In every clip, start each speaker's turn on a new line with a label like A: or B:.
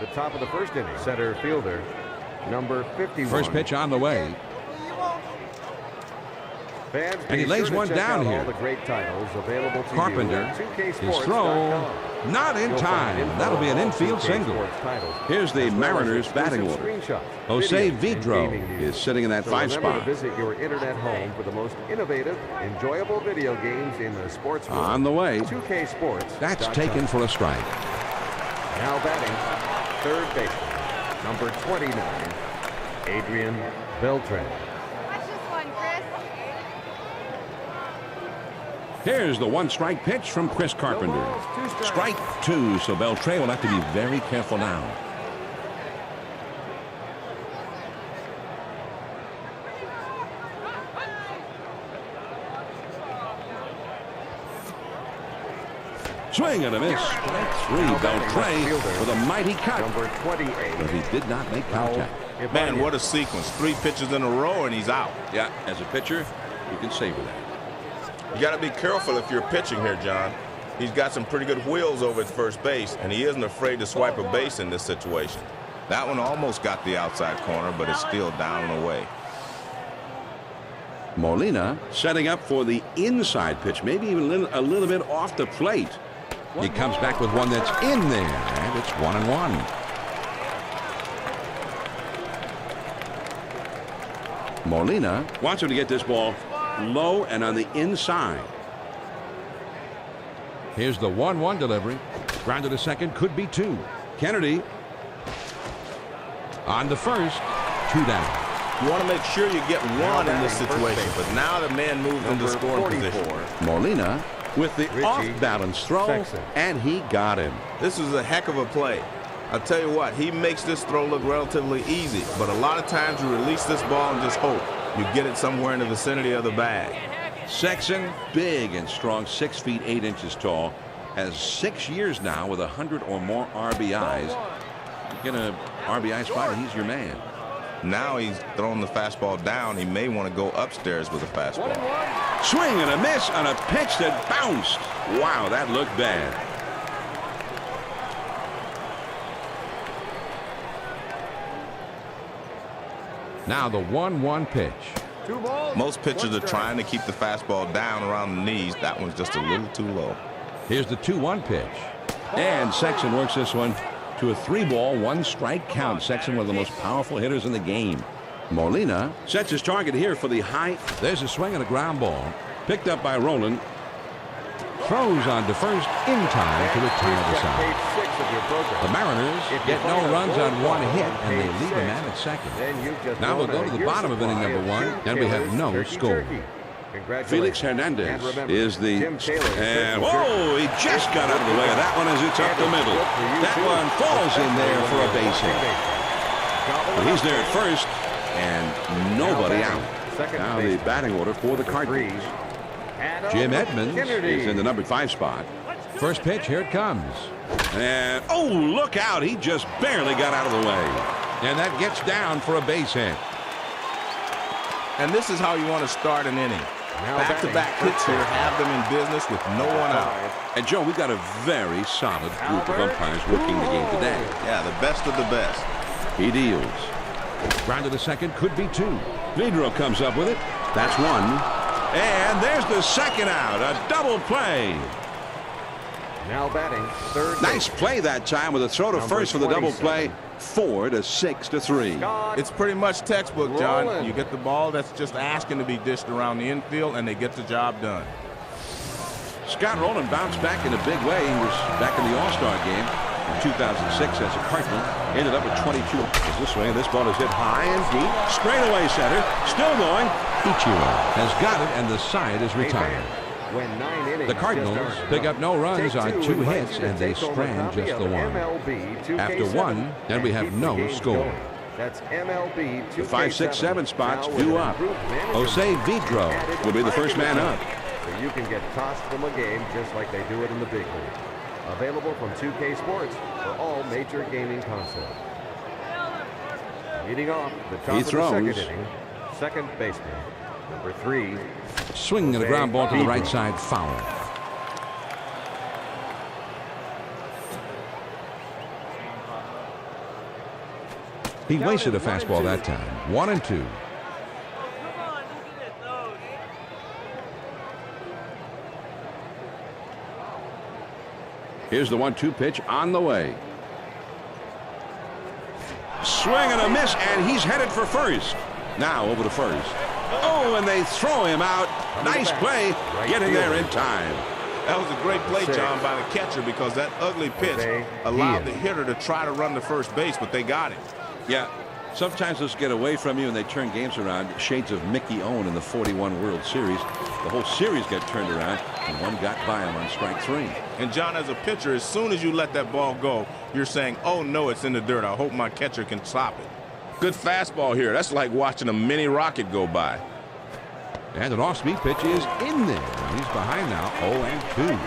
A: The top of the first inning. Center fielder, number 51.
B: First pitch on the way.
A: Fans,
B: And he lays one down here.
A: all the great titles available to
B: Carpenter, his throw, not in time. That'll be an infield single. Here's the Mariners batting order. Jose Vidro is sitting in that 5 spot.
A: Visit your internet home for the most innovative, enjoyable video games in the sports world.
B: On the way.
A: 2K Sports.
B: That's taken for a strike.
A: Now batting, third baseman, number 29, Adrian Beltran.
B: Here's the 1-strike pitch from Chris Carpenter. Strike 2, so Beltran will have to be very careful now. Swing and a miss. Strike 3, Beltran with a mighty cut.
A: Number 28.
B: But he did not make contact.
C: Man, what a sequence. 3 pitches in a row and he's out.
B: Yeah, as a pitcher, you can savor that.
C: You got to be careful if you're pitching here, John. He's got some pretty good wheels over at first base, and he isn't afraid to swipe a base in this situation. That one almost got the outside corner, but it's still down and away.
B: Molina setting up for the inside pitch, maybe even a little bit off the plate. He comes back with one that's in there, and it's 1-1. Molina wants him to get this ball low and on the inside. Here's the 1-1 delivery. Grounded to second, could be 2. Kennedy on the first, 2 down.
C: You want to make sure you get 1 in this situation, but now the man moves into scoring position.
B: Molina with the off-balance throw, and he got him.
C: This is a heck of a play. I'll tell you what, he makes this throw look relatively easy, but a lot of times you release this ball and just hope you get it somewhere in the vicinity of the bag.
B: Sexton, big and strong, 6 feet 8 inches tall, has 6 years now with 100 or more RBIs. You get a RBI spot, and he's your man.
C: Now he's throwing the fastball down. He may want to go upstairs with a fastball.
B: Swing and a miss on a pitch that bounced. Wow, that looked bad. Now the 1-1 pitch.
C: Most pitchers are trying to keep the fastball down around the knees. That one's just a little too low.
B: Here's the 2-1 pitch. And Sexton works this one to a 3-ball, 1-strike count. Sexton, one of the most powerful hitters in the game. Molina sets his target here for the high. There's a swing and a ground ball. Picked up by Roland. Throws on to first in time to retire the side. The Mariners get no runs on 1 hit, and they leave a man at second. Now we'll go to the bottom of inning number 1, and we have no score. Felix Hernandez is the, and whoa, he just got out of the way of that one as it's up the middle. That one falls in there for a base hit. But he's there at first, and nobody out. Now the batting order for the Cardinals. Jim Edmonds is in the number 5 spot. First pitch, here it comes. And, oh, look out. He just barely got out of the way. And that gets down for a base hit.
C: And this is how you want to start an inning. Back-to-back hits here have them in business with no one out.
B: And, Joe, we've got a very solid group of umpires working the game today.
C: Yeah, the best of the best.
B: He deals. Grounded to second, could be 2. Vidro comes up with it. That's 1. And there's the second out, a double play.
A: Now batting, third.
B: Nice play that time with a throw to first for the double play. 4 to 6 to 3.
C: It's pretty much textbook, John. You get the ball that's just asking to be dished around the infield, and they get the job done.
B: Scott Rowland bounced back in a big way. He was back in the All-Star game in 2006 as a Cardinal. Ended up with 22. This way, and this ball is hit high and deep. Straight away center. Still going. Ichiro has got it, and the side is retired. The Cardinals pick up no runs on 2 hits, and they strand just the 1. After 1, then we have no score. The 5, 6, 7 spots due up. Jose Vidro will be the first man up.
A: So you can get tossed from a game just like they do it in the big league. Available from 2K Sports for all major gaming consoles. Leading off the top of the second inning, second baseman, number 3.
B: Swing and a ground ball to the right side, foul. He wasted a fastball that time. 1-2. Here's the 1-2 pitch on the way. Swing and a miss, and he's headed for first. Now over to first. Oh, and they throw him out. Nice play, getting there in time.
C: That was a great play, John, by the catcher, because that ugly pitch allowed the hitter to try to run to first base, but they got him.
B: Yeah, sometimes they'll get away from you and they turn games around. Shades of Mickey Owen in the 41 World Series. The whole series got turned around, and one got by him on strike 3.
C: And, John, as a pitcher, as soon as you let that ball go, you're saying, oh, no, it's in the dirt. I hope my catcher can stop it. Good fastball here. That's like watching a mini rocket go by.
B: And an off-speed pitch is in there. He's behind now, 0-2.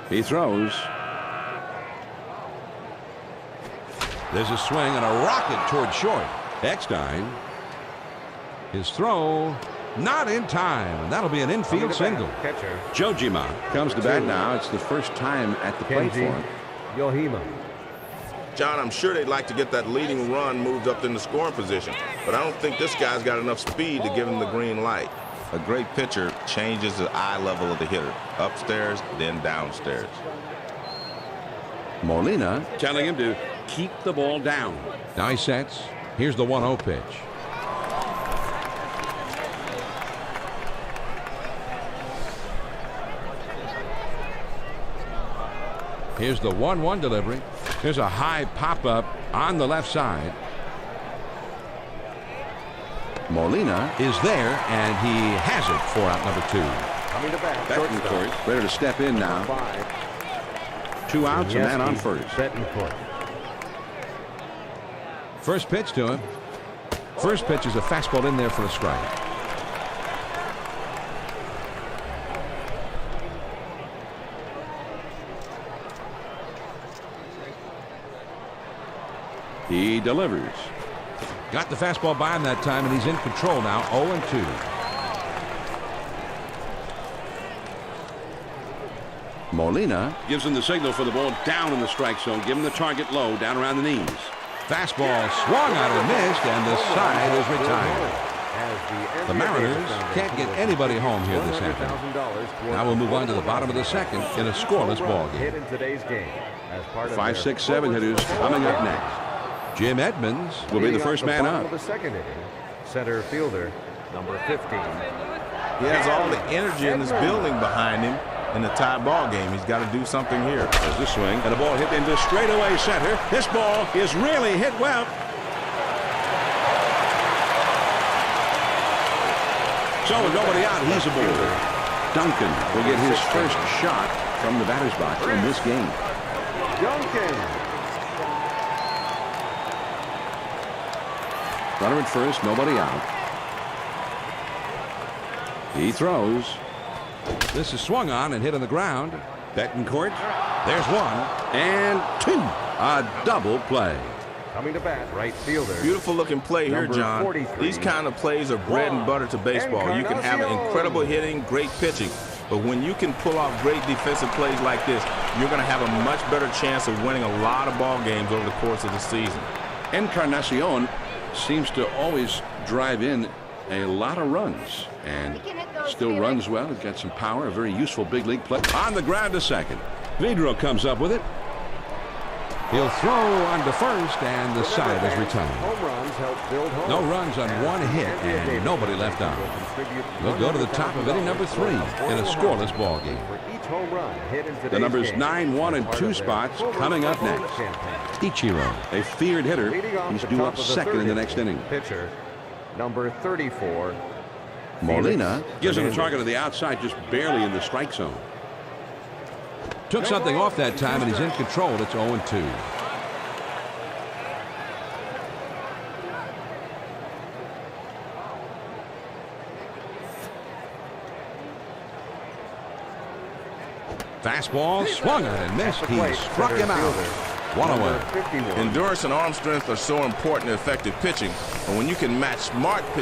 B: He throws. There's a swing and a rocket toward short. Eckstein. His throw, not in time, and that'll be an infield single. Jojima comes to bat now. It's the first time at the plate for him.
A: Yohima.
C: John, I'm sure they'd like to get that leading run moved up in the scoring position, but I don't think this guy's got enough speed to give him the green light. A great pitcher changes the eye level of the hitter, upstairs, then downstairs.
B: Molina telling him to keep the ball down. Now he sets. Here's the 1-0 pitch. Here's the 1-1 delivery. There's a high pop-up on the left side. Molina is there, and he has it for out number 2.
A: Coming to bat,
B: Betancourt ready to step in now. 2 outs, a man on first.
A: Betancourt.
B: First pitch to him. First pitch is a fastball in there for a strike. He delivers. Got the fastball by him that time, and he's in control now, 0-2. Molina gives him the signal for the ball down in the strike zone. Give him the target low, down around the knees. Fastball swung out and missed, and the side is retired. The Mariners can't get anybody home here this afternoon. Now we'll move on to the bottom of the second in a scoreless ball game. 5, 6, 7 hitters coming up next. Jim Edmonds will be the first man up.
A: The second inning, center fielder, number 15.
C: He has all the energy in this building behind him in the tie ball game. He's got to do something here.
B: There's the swing, and a ball hit into straightaway center. This ball is really hit well. So with nobody out, he's aboard. Duncan will get his first shot from the batter's box in this game.
A: Duncan.
B: Runner at first, nobody out. He throws. This is swung on and hit on the ground. Betancourt. There's 1 and 2. A double play.
A: Coming to bat, right fielder.
C: Beautiful looking play here, John. 43. These kind of plays are bread and butter to baseball. You can have incredible hitting, great pitching, but when you can pull off great defensive plays like this, you're going to have a much better chance of winning a lot of ball games over the course of the season. Encarnacion
B: Seems to always drive in a lot of runs and still runs well. He's got some power, a very useful big league play. On the ground to second. Vidro comes up with it. He'll throw on to first, and the side is retired. No runs on 1 hit, and nobody left on. We'll go to the top of inning number 3 in a scoreless ball game. The numbers 9, 1, and 2 spots coming up next. Ichiro, a feared hitter. He's due up second in the next inning.
A: Pitcher, number 34.
B: Molina gives him a target to the outside, just barely in the strike zone. Took something off that time, and he's in control. It's 0-2. Fastball swung on and missed. He struck him out. 1 away.
C: Endurance and arm strength are so important to effective pitching, and when you can match smart pitching